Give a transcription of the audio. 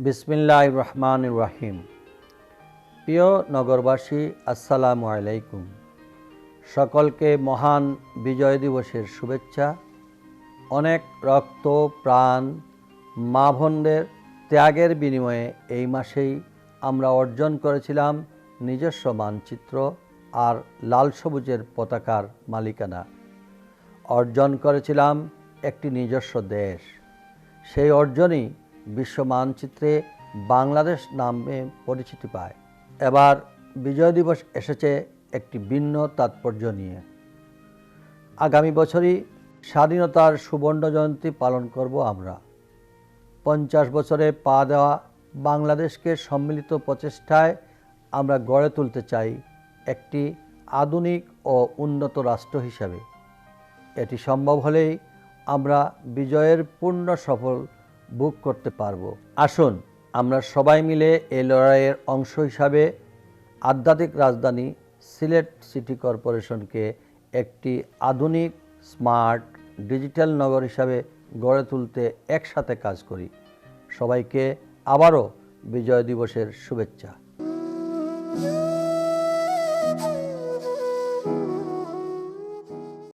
বিসমিল্লাহির রহমানির রহিম। প্রিয় নগরবাসী, আসসালামু আলাইকুম। সকলকে মহান বিজয় দিবসের শুভেচ্ছা। অনেক রক্ত, প্রাণ, মা বোনদের ত্যাগের বিনিময়ে এই মাসেই আমরা অর্জন করেছিলাম নিজস্ব মানচিত্র আর লাল সবুজের পতাকার মালিকানা। অর্জন করেছিলাম একটি নিজস্ব দেশ। সেই অর্জনই বিশ্ব মানচিত্রে বাংলাদেশ নামে পরিচিতি পায়। এবার বিজয় দিবস এসেছে একটি ভিন্ন তাৎপর্য নিয়ে। আগামী বছরই স্বাধীনতার সুবর্ণ জয়ন্তী পালন করব আমরা। 50 বছরে পা দেওয়া বাংলাদেশকে সম্মিলিত প্রচেষ্টায় আমরা গড়ে তুলতে চাই একটি আধুনিক ও উন্নত রাষ্ট্র হিসাবে। এটি সম্ভব হলেই আমরা বিজয়ের পূর্ণ সফল ভোগ করতে পারব। আসুন আমরা সবাই মিলে এই লড়াইয়ের অংশ হিসাবে আধ্যাত্মিক রাজধানী সিলেট সিটি কর্পোরেশনকে একটি আধুনিক, স্মার্ট, ডিজিটাল নগর হিসাবে গড়ে তুলতে একসাথে কাজ করি। সবাইকে আবারও বিজয় দিবসের শুভেচ্ছা।